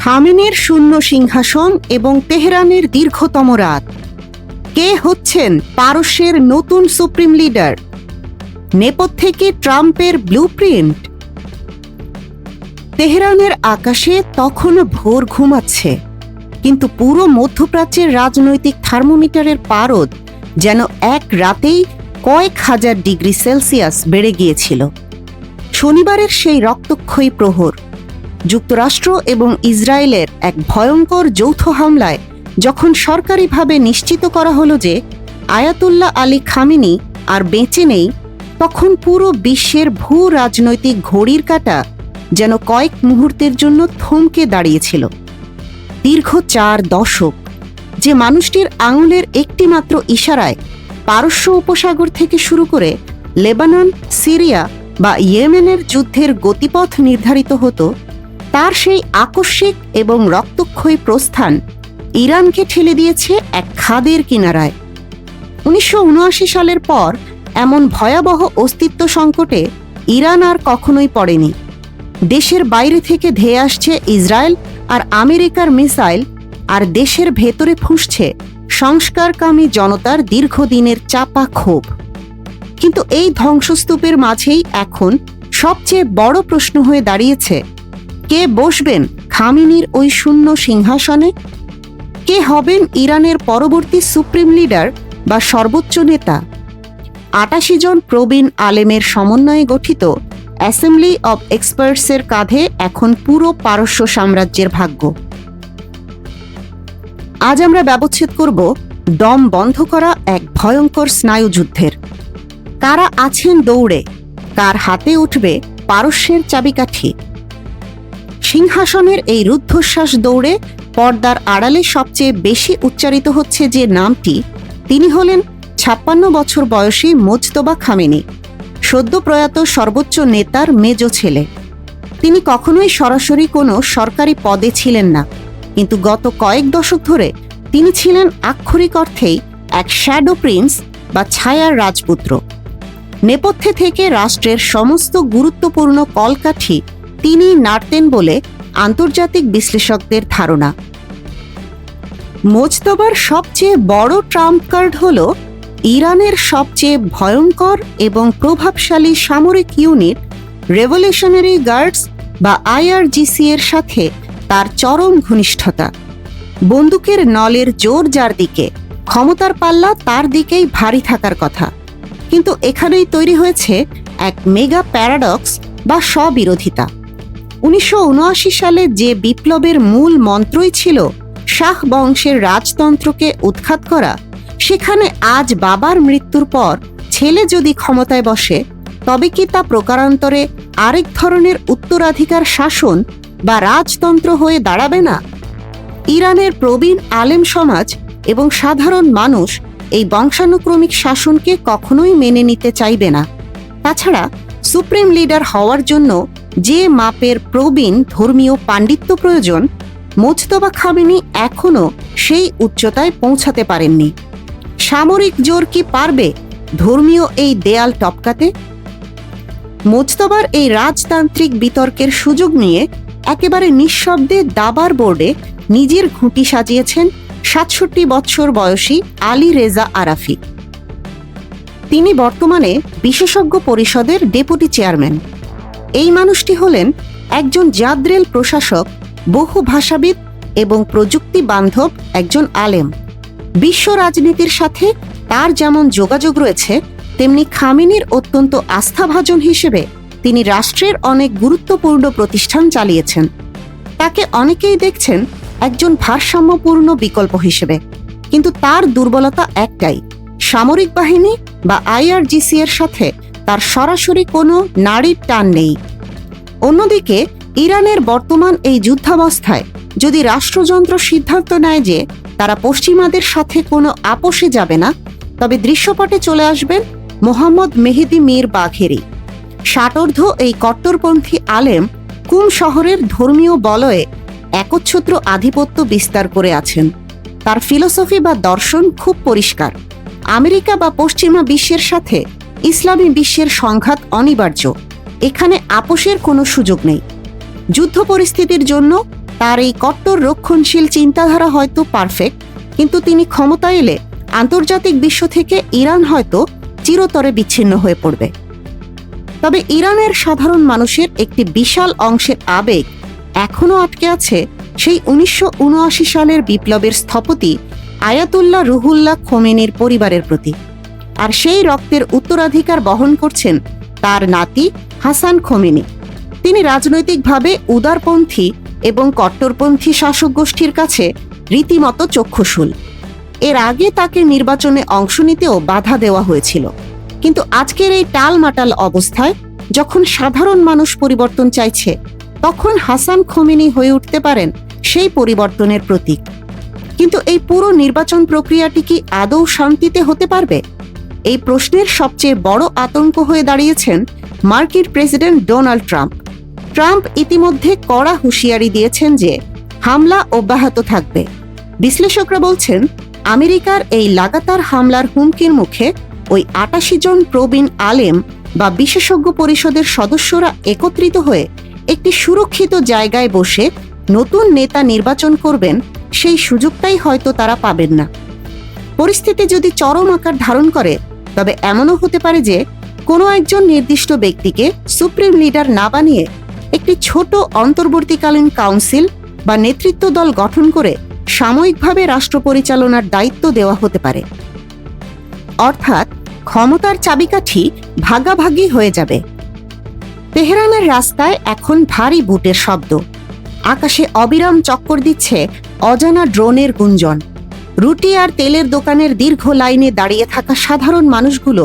খামেনির শূন্য সিংহাসন এবং তেহরানের দীর্ঘতম রাত। কে হচ্ছেন পারস্যের নতুন সুপ্রিম লিডার? নেপথ্যে কি ট্রাম্পের ব্লুপ্রিন্ট? তেহরানের আকাশে তখনও ভোর ঘুমাচ্ছে, কিন্তু পুরো মধ্যপ্রাচ্যের রাজনৈতিক থার্মোমিটারের পারদ যেন এক রাতেই কয়েক হাজার ডিগ্রি সেলসিয়াস বেড়ে গিয়েছিল। শনিবারের সেই রক্তক্ষয়ী প্রহর, যুক্তরাষ্ট্র এবং ইসরায়েলের এক ভয়ঙ্কর যৌথ হামলায় যখন সরকারিভাবে নিশ্চিত করা হলো যে আয়াতুল্লাহ আলী খামেনি আর বেঁচে নেই, তখন পুরো বিশ্বের ভূ রাজনৈতিক ঘড়ির কাঁটা যেন কয়েক মুহূর্তের জন্য থমকে দাঁড়িয়েছিল। দীর্ঘ 4 দশক যে মানুষটির আঙুলের একটি মাত্র ইশারায় পারস্য উপসাগর থেকে শুরু করে লেবানন, সিরিয়া বা ইয়েমেনের যুদ্ধের গতিপথ নির্ধারিত হতো, তার সেই আকস্মিক এবং রক্তক্ষয়ী প্রস্থান ইরানকে ঠেলে দিয়েছে এক খাদের কিনারায়। 1979 সালের পর এমন ভয়াবহ অস্তিত্ব সংকটে ইরান আর কখনোই পড়েনি। দেশের বাইরে থেকে ধেয়ে আসছে ইসরায়েল আর আমেরিকার মিসাইল, আর দেশের ভেতরে ফুঁসছে সংস্কারকামী জনতার দীর্ঘদিনের চাপা ক্ষোভ। কিন্তু এই ধ্বংসস্তূপের মাঝেই এখন সবচেয়ে বড় প্রশ্ন হয়ে দাঁড়িয়েছে, কে বসবেন খামেনির ওই শূন্য সিংহাসনে? কে হবেন ইরানের পরবর্তী সুপ্রিম লিডার বা সর্বোচ্চ নেতা? 88 জন প্রবীণ আলেমের সমন্বয়ে গঠিত অ্যাসেম্বলি অব এক্সপার্টসের কাঁধে এখন পুরো পারস্য সাম্রাজ্যের ভাগ্য। আজ আমরা ব্যবচ্ছেদ করব দম বন্ধ করা এক ভয়ঙ্কর স্নায়ুযুদ্ধের। কারা আছেন দৌড়ে, কার হাতে উঠবে পারস্যের চাবিকাঠি? সিংহাসনের এই রুদ্ধশ্বাস দৌড়ে পর্দার আড়ালে সবচেয়ে বেশি উচ্চারিত হচ্ছে যে নামটি, তিনি হলেন 56 বছর বয়সী মোজতবা খামেনি, সদ্য প্রয়াত সর্বোচ্চ নেতার মেজ ছেলে। তিনি কখনোই সরাসরি কোনো সরকারি পদে ছিলেন না, কিন্তু গত কয়েক দশক ধরে তিনি ছিলেন আক্ষরিক অর্থেই এক শ্যাডো প্রিন্স বা ছায়ার রাজপুত্র। নেপথ্যে থেকে রাষ্ট্রের সমস্ত গুরুত্বপূর্ণ কলকাঠি তিনি নাড়তেন বলে আন্তর্জাতিক বিশ্লেষকদের ধারণা। মোজতবার সবচেয়ে বড় ট্রাম্প কার্ড হল ইরানের সবচেয়ে ভয়ঙ্কর এবং প্রভাবশালী সামরিক ইউনিট রেভলিউশনারি গার্ডস বা IRGC এর সাথে তার চরম ঘনিষ্ঠতা। বন্দুকের নলের জোর যার দিকে, ক্ষমতার পাল্লা তার দিকেই ভারী থাকার কথা। কিন্তু এখানেই তৈরি হয়েছে এক মেগা প্যারাডক্স বা স্ববিরোধিতা। 1979 সালে যে বিপ্লবের মূল মন্ত্রই ছিল শাহ বংশের রাজতন্ত্রকে উৎখাত করা, সেখানে আজ বাবার মৃত্যুর পর ছেলে যদি ক্ষমতায় বসে, তবে কি তা প্রকারান্তরে আরেক ধরনের উত্তরাধিকার শাসন বা রাজতন্ত্র হয়ে দাঁড়াবে না? ইরানের প্রবীণ আলেম সমাজ এবং সাধারণ মানুষ এই বংশানুক্রমিক শাসনকে কখনোই মেনে নিতে চাইবে না। তাছাড়া সুপ্রিম লিডার হওয়ার জন্য যে মাপের প্রবীণ ধর্মীয় পাণ্ডিত্য প্রয়োজন, মোজতবা খামেনি এখনও সেই উচ্চতায় পৌঁছাতে পারেননি। সামরিক জোর কি পারবে ধর্মীয় এই দেয়াল টপকাতে? মোজতবার এই রাজতান্ত্রিক বিতর্কের সুযোগ নিয়ে একেবারে নিঃশব্দে দাবার বোর্ডে নিজের ঘুঁটি সাজিয়েছেন 67 বছর বয়সী আলী রেজা আরাফি। তিনি বর্তমানে বিশেষজ্ঞ পরিষদের ডেপুটি চেয়ারম্যান। এই মানুষটি হলেন একজন জাদ্রেল প্রশাসক, বহু ভাষাবিদ এবং প্রযুক্তি বান্ধব একজন আলেম। বিশ্ব রাজনীতির সাথে তার যেমন যোগাযোগ রয়েছে, তেমনি খামেনির অত্যন্ত আস্থাভাজন হিসেবে তিনি রাষ্ট্রের অনেক গুরুত্বপূর্ণ প্রতিষ্ঠান চালিয়েছেন। তাকে অনেকেই দেখছেন একজন ভারসাম্যপূর্ণ বিকল্প হিসেবে, কিন্তু তার দুর্বলতা একটাই, সামরিক বাহিনী বা IRGC এর সাথে তার সরাসরি কোনো নাড়ির টান নেই। অন্যদিকে ইরানের বর্তমান এই যুদ্ধাবস্থায় যদি রাষ্ট্রযন্ত্র সিদ্ধান্ত নেয় যে তারা পশ্চিমাদের সাথে কোনো আপোষে যাবে না, তবে দৃশ্যপটে চলে আসবেন মোহাম্মদ মেহেদি মীর বাঘেরি। ষাটোর্ধ্ব এই কট্টরপন্থী আলেম কুম শহরের ধর্মীয় বলয়ে একচ্ছত্র আধিপত্য বিস্তার করে আছেন। তার ফিলোসফি বা দর্শন খুব পরিষ্কার, আমেরিকা বা পশ্চিমা বিশ্বের সাথে ইসলামী বিশ্বের সংঘাত অনিবার্য, এখানে আপোষের কোনো সুযোগ নেই। যুদ্ধ পরিস্থিতির জন্য তার এই কট্টর রক্ষণশীল চিন্তাধারা হয়তো পারফেক্ট, কিন্তু তিনি ক্ষমতায় এলে আন্তর্জাতিক বিশ্ব থেকে ইরান হয়তো চিরতরে বিচ্ছিন্ন হয়ে পড়বে। তবে ইরানের সাধারণ মানুষের একটি বিশাল অংশের আবেগ এখনও আটকে আছে সেই 1979 সালের বিপ্লবের স্থপতি আয়াতুল্লাহ রুহুল্লাহ খোমেনির পরিবারের প্রতি। আর সেই রক্তের উত্তরাধিকার বহন করছেন তার নাতি হাসান খোমেনি। তিনি রাজনৈতিকভাবে উদারপন্থী এবং কট্টরপন্থী শাসক গোষ্ঠীর কাছে রীতিমতো চক্ষুশূল। এর আগে তাকে নির্বাচনে অংশ নিতেও বাধা দেওয়া হয়েছিল, কিন্তু আজকের এই টালমাটাল অবস্থায় যখন সাধারণ মানুষ পরিবর্তন চাইছে, তখন হাসান খোমেনি হয়ে উঠতে পারেন সেই পরিবর্তনের প্রতীক। কিন্তু এই পুরো নির্বাচন প্রক্রিয়াটি কি আদৌ শান্তিতে হতে পারবে? এই প্রশ্নের সবচেয়ে বড় আতঙ্ক হয়ে দাঁড়িয়েছেন মার্কিন প্রেসিডেন্ট ডোনাল্ড ট্রাম্প। ট্রাম্প ইতিমধ্যে কড়া হুঁশিয়ারি দিয়েছেন যে হামলা অব্যাহত থাকবে। বিশ্লেষকরা বলছেন, আমেরিকার এই লাগাতার হামলার হুমকির মুখে ওই ৮৮ জন প্রবীণ আলেম বা বিশেষজ্ঞ পরিষদের সদস্যরা একত্রিত হয়ে একটি সুরক্ষিত জায়গায় বসে নতুন নেতা নির্বাচন করবেন, সেই সুযোগটাই হয়তো তারা পাবেন না। পরিস্থিতি যদি চরম আকার ধারণ করে, তবে এমনও হতে পারে যে কোনো একজন নির্দিষ্ট ব্যক্তিকে সুপ্রিম লিডার না বানিয়ে একটি ছোট অন্তর্বর্তীকালীন কাউন্সিল বা নেতৃত্ব দল গঠন করে সাময়িকভাবে রাষ্ট্র পরিচালনার দায়িত্ব দেওয়া হতে পারে। অর্থাৎ ক্ষমতার চাবিকাঠি ভাগাভাগি হয়ে যাবে। তেহরানের রাস্তায় এখন ভারী বুটের শব্দ, আকাশে অবিরাম চক্কর দিচ্ছে অজানা ড্রোনের গুঞ্জন। রুটি আর তেলের দোকানের দীর্ঘ লাইনে দাঁড়িয়ে থাকা সাধারণ মানুষগুলো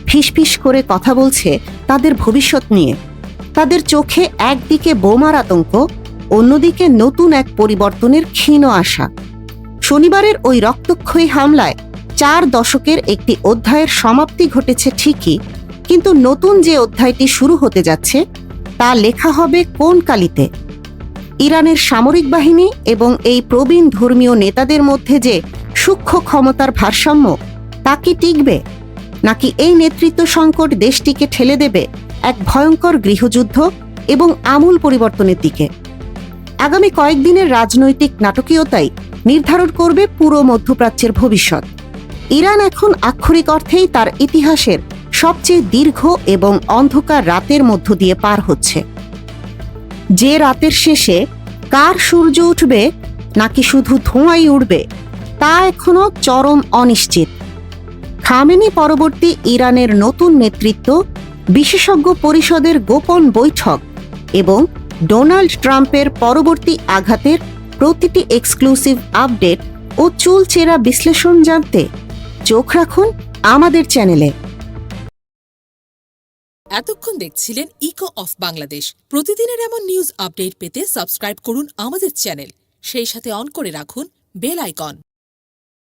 ফিসফিস করে কথা বলছে তাদের ভবিষ্যৎ নিয়ে। তাদের চোখে একদিকে বোমার আতঙ্ক, অন্যদিকে নতুন এক পরিবর্তনের ক্ষীণ আশা। শনিবারের ওই রক্তক্ষয়ী হামলায় 4 দশকের একটি অধ্যায়ের সমাপ্তি ঘটেছে ঠিকই, কিন্তু নতুন যে অধ্যায়টি শুরু হতে যাচ্ছে তা লেখা হবে কোন কালিতে? ইরানের সামরিক বাহিনী এবং এই প্রবীণ ধর্মীয় নেতাদের মধ্যে যে সূক্ষ্ম ক্ষমতার ভারসাম্য, তা কি টিকবে, নাকি এই নেতৃত্ব সংকট দেশটিকে ঠেলে দেবে এক ভয়ঙ্কর গৃহযুদ্ধ এবং আমূল পরিবর্তনের দিকে? আগামী কয়েকদিনের রাজনৈতিক নাটকীয়তাই নির্ধারণ করবে পুরো মধ্যপ্রাচ্যের ভবিষ্যৎ। ইরান এখন আক্ষরিক অর্থেই তার ইতিহাসের সবচেয়ে দীর্ঘ এবং অন্ধকার রাতের মধ্য দিয়ে পার হচ্ছে। যে রাতের শেষে কার সূর্য উঠবে নাকি শুধু ধোঁয়াই উড়বে, তা এখনো চরম অনিশ্চিত। খামেনি পরবর্তী ইরানের নতুন নেতৃত্ব, বিশেষজ্ঞ পরিষদের গোপন বৈঠক এবং ডোনাল্ড ট্রাম্পের পরবর্তী আঘাতের প্রতিটি এক্সক্লুসিভ আপডেট ও চুলচেরা বিশ্লেষণ জানতে চোখ রাখুন আমাদের চ্যানেলে। এতক্ষণ দেখছিলেন ইকো অফ বাংলাদেশ। প্রতিদিনের এমন নিউজ আপডেট পেতে সাবস্ক্রাইব করুন আমাদের চ্যানেল, সেই সাথে অন করে রাখুন বেল আইকন।